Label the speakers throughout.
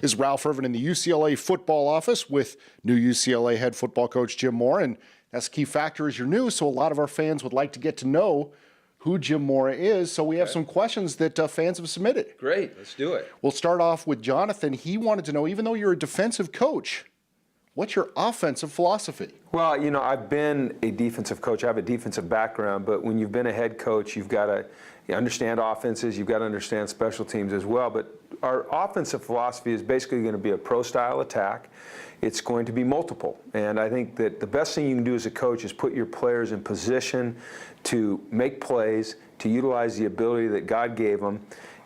Speaker 1: is Ralph Irvin in the UCLA football office with new UCLA head football coach Jim Mora. And that's a key factor is you're new, so a lot of our fans would like to get to know who Jim Mora is. So we have some questions that fans have submitted.
Speaker 2: Great, let's do it.
Speaker 1: We'll start off with Jonathan. He wanted to know, even though you're a defensive coach, what's your offensive philosophy?
Speaker 3: Well, you know, I've been a defensive coach. I have a defensive background, but when you've been a head coach, you've got to understand offenses, you've got to understand special teams as well. But our offensive philosophy is basically going to be a pro-style attack. It's going to be multiple. And I think that the best thing you can do as a coach is put your players in position to make plays, to utilize the ability that God gave them.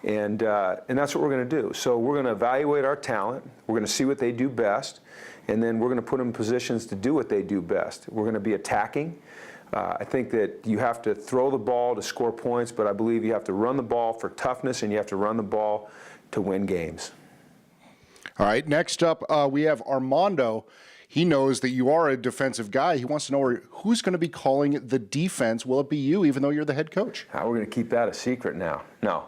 Speaker 3: And that's what we're going to do. So we're going to evaluate our talent. We're going to see what they do best. And then we're going to put them in positions to do what they do best. We're going to be attacking. I think that you have to throw the ball to score points, but I believe you have to run the ball for toughness and you have to run the ball to win games.
Speaker 1: All right, next up we have Armando. He knows that you are a defensive guy. He wants to know who's going to be calling the defense. Will it be you, even though you're the head coach?
Speaker 3: We're going to keep that a secret now. No.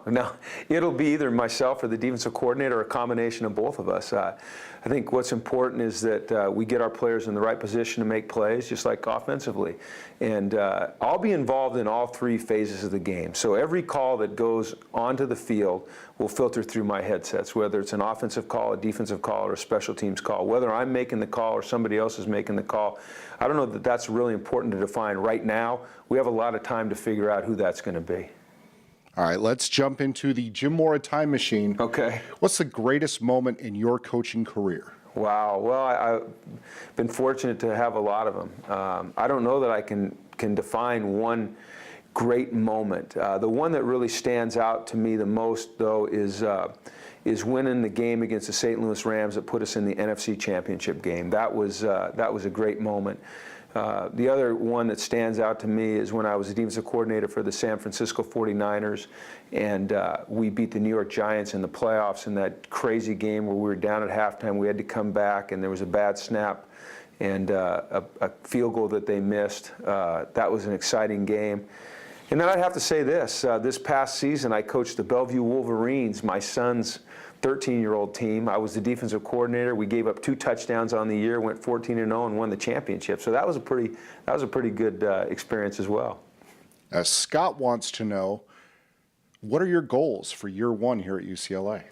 Speaker 3: It'll be either myself or the defensive coordinator or a combination of both of us. I think what's important is that we get our players in the right position to make plays, just like offensively. And I'll be involved in all three phases of the game. So every call that goes onto the field will filter through my headsets, whether it's an offensive call, a defensive call, or a special teams call. Whether I'm making the call or somebody else is making the call, I don't know that that's really important to define right now. We have a lot of time to figure out who that's going to be.
Speaker 1: All right, let's jump into the Jim Mora time machine.
Speaker 3: Okay.
Speaker 1: What's the greatest moment in your coaching career?
Speaker 3: Wow. Well, I've been fortunate to have a lot of them. I don't know that I can define one great moment. The one that really stands out to me the most, though, is winning the game against the St. Louis Rams that put us in the NFC Championship game. That was a great moment. The other one that stands out to me is when I was a defensive coordinator for the San Francisco 49ers, and we beat the New York Giants in the playoffs in that crazy game where we were down at halftime. We had to come back, and there was a bad snap and a field goal that they missed. That was an exciting game. And then I'd have to say this. This past season, I coached the Bellevue Wolverines, my son's 13-year-old team. I was the defensive coordinator. We gave up 2 touchdowns on the year, went 14-0, and won the championship. So that was a pretty good experience as well.
Speaker 1: Scott wants to know, what are your goals for year one here at UCLA?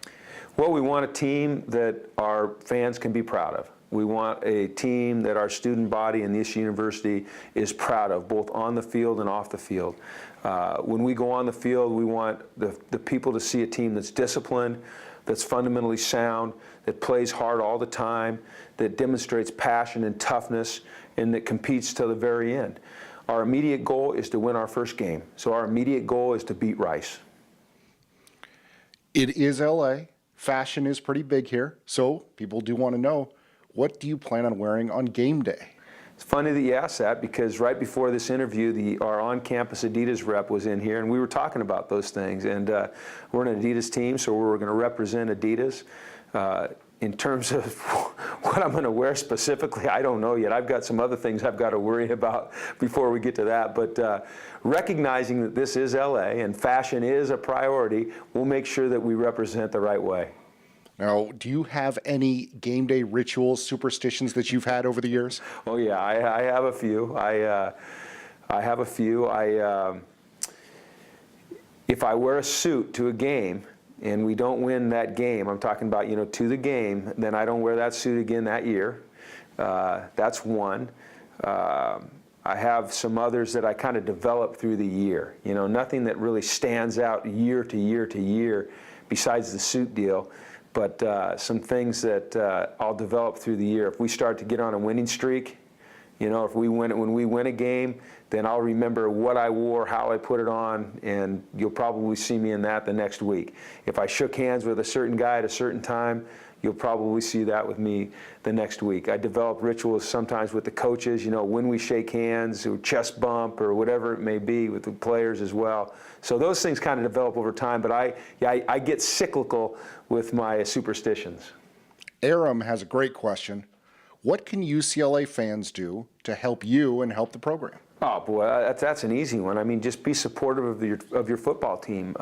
Speaker 3: Well, we want a team that our fans can be proud of. We want a team that our student body in this university is proud of, both on the field and off the field. When we go on the field, we want the people to see a team that's disciplined, that's fundamentally sound, that plays hard all the time, that demonstrates passion and toughness, and that competes to the very end. Our immediate goal is to win our first game. So our immediate goal is to beat Rice.
Speaker 1: It is LA. Fashion is pretty big here. So people do want to know, what do you plan on wearing on game day?
Speaker 3: It's funny that you asked that, because right before this interview, our on-campus Adidas rep was in here, and we were talking about those things. And we're an Adidas team, so we're going to represent Adidas. In terms of what I'm going to wear specifically, I don't know yet. I've got some other things I've got to worry about before we get to that. But recognizing that this is LA and fashion is a priority, we'll make sure that we represent the right way.
Speaker 1: Now, do you have any game day rituals, superstitions that you've had over the years?
Speaker 3: Oh yeah, I have a few. I have a few. If I wear a suit to a game and we don't win that game, I'm talking about, to the game, then I don't wear that suit again that year. That's one. I have some others that I kind of develop through the year. Nothing that really stands out year to year to year besides the suit deal. But some things that I'll develop through the year. If we start to get on a winning streak, if when we win a game, then I'll remember what I wore, how I put it on, and you'll probably see me in that the next week. If I shook hands with a certain guy at a certain time, you'll probably see that with me the next week. I develop rituals sometimes with the coaches, when we shake hands, or chest bump, or whatever it may be with the players as well. So those things kind of develop over time, but I get cyclical with my superstitions.
Speaker 1: Aram has a great question. What can UCLA fans do to help you and help the program?
Speaker 3: Oh boy, that's an easy one. I mean, just be supportive of your football team.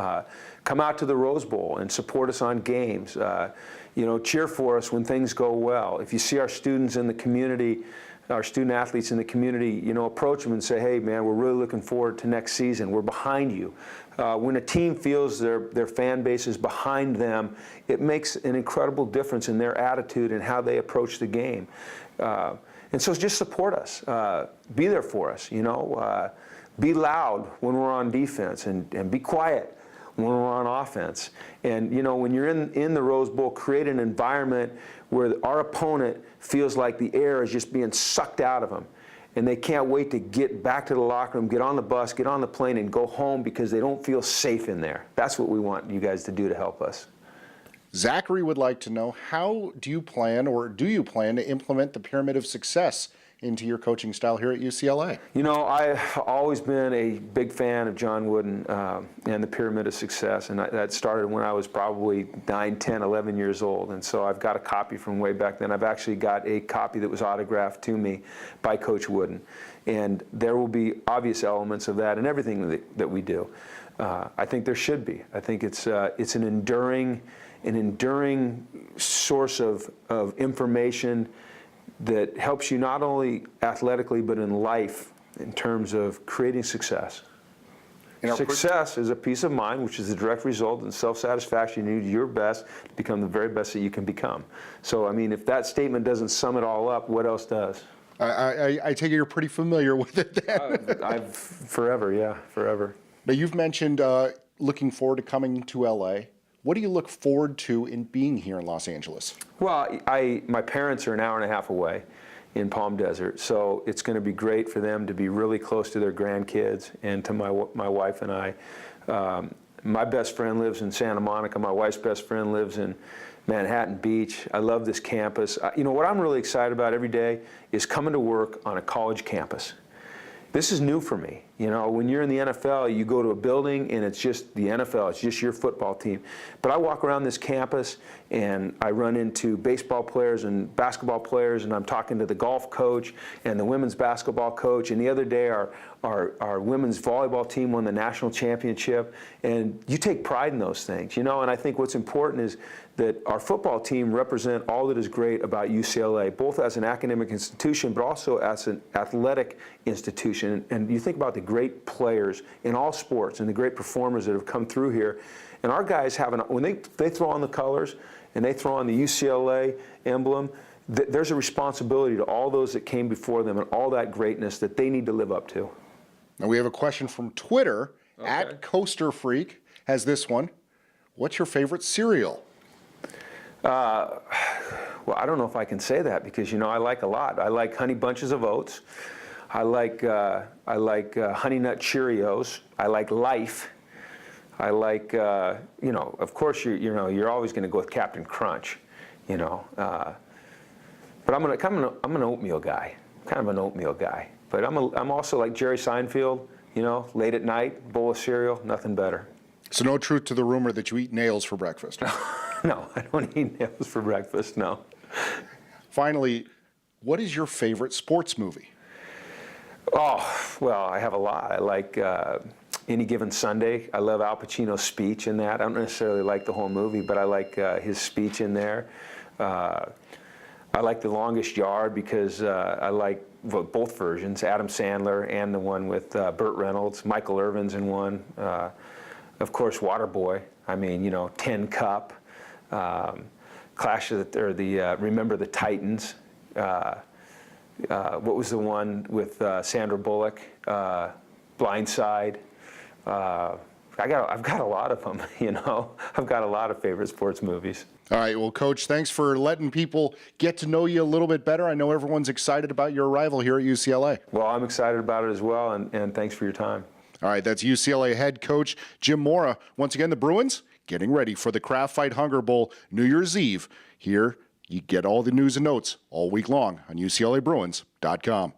Speaker 3: Come out to the Rose Bowl and support us on games. Cheer for us when things go well. If you see our students in the community, our student athletes in the community, approach them and say, hey man, we're really looking forward to next season. We're behind you. When a team feels their fan base is behind them, it makes an incredible difference in their attitude and how they approach the game. And so just support us. Be there for us, Be loud when we're on defense and be quiet when we're on offense. And, when you're in the Rose Bowl, create an environment where our opponent feels like the air is just being sucked out of them. And they can't wait to get back to the locker room, get on the bus, get on the plane, and go home because they don't feel safe in there. That's what we want you guys to do to help us.
Speaker 1: Zachary would like to know, how do you plan to implement the Pyramid of Success into your coaching style here at UCLA?
Speaker 3: I've always been a big fan of John Wooden and the Pyramid of Success, and that started when I was probably 9, 10, 11 years old, and so I've got a copy from way back then. I've actually got a copy that was autographed to me by Coach Wooden, and there will be obvious elements of that in everything that we do. I think there should be. I think it's an enduring source of information that helps you not only athletically but in life in terms of creating success. Success is a peace of mind, which is the direct result in self-satisfaction. You do your best to become the very best that you can become. So, I mean, if that statement doesn't sum it all up, what else does?
Speaker 1: I take it you're pretty familiar with it then.
Speaker 3: Forever.
Speaker 1: Now, you've mentioned looking forward to coming to LA. What do you look forward to in being here in Los Angeles?
Speaker 3: Well, my parents are an hour and a half away in Palm Desert, so it's going to be great for them to be really close to their grandkids and to my wife and I. My best friend lives in Santa Monica. My wife's best friend lives in Manhattan Beach. I love this campus. What I'm really excited about every day is coming to work on a college campus. This is new for me. When you're in the NFL, you go to a building and it's just the NFL, it's just your football team. But I walk around this campus and I run into baseball players and basketball players, and I'm talking to the golf coach and the women's basketball coach. And the other day our women's volleyball team won the national championship. And you take pride in those things, And I think what's important is that our football team represent all that is great about UCLA, both as an academic institution, but also as an athletic institution. And you think about the great players in all sports and the great performers that have come through here. And our guys when they throw on the colors and they throw on the UCLA emblem, there's a responsibility to all those that came before them and all that greatness that they need to live up to.
Speaker 1: Now, we have a question from Twitter. Okay. At Coaster Freak has this one. What's your favorite cereal?
Speaker 3: Well, I don't know if I can say that because, I like a lot. I like Honey Bunches of Oats. I like Honey Nut Cheerios. I like Life. I like, of course, you're always going to go with Captain Crunch, But I'm an oatmeal guy, kind of an oatmeal guy. But I'm also like Jerry Seinfeld, late at night, bowl of cereal, nothing better.
Speaker 1: So no truth to the rumor that you eat nails for breakfast?
Speaker 3: No, I don't eat nails for breakfast, no.
Speaker 1: Finally, what is your favorite sports movie?
Speaker 3: Oh, well, I have a lot. I like Any Given Sunday. I love Al Pacino's speech in that. I don't necessarily like the whole movie, but I like his speech in there. I like The Longest Yard because I like both versions, Adam Sandler and the one with Burt Reynolds. Michael Irvin's in one. Of course, Waterboy. I mean, Tin Cup. Remember the Titans. What was the one with Sandra Bullock? Blindside. I've got a lot of them, I've got a lot of favorite sports movies.
Speaker 1: All right, well, Coach, thanks for letting people get to know you a little bit better. I know everyone's excited about your arrival here at UCLA.
Speaker 3: Well, I'm excited about it as well, and thanks for your time.
Speaker 1: All right, that's UCLA head coach Jim Mora. Once again, the Bruins getting ready for the Kraft Fight Hunger Bowl New Year's Eve. Here, you get all the news and notes all week long on UCLABruins.com.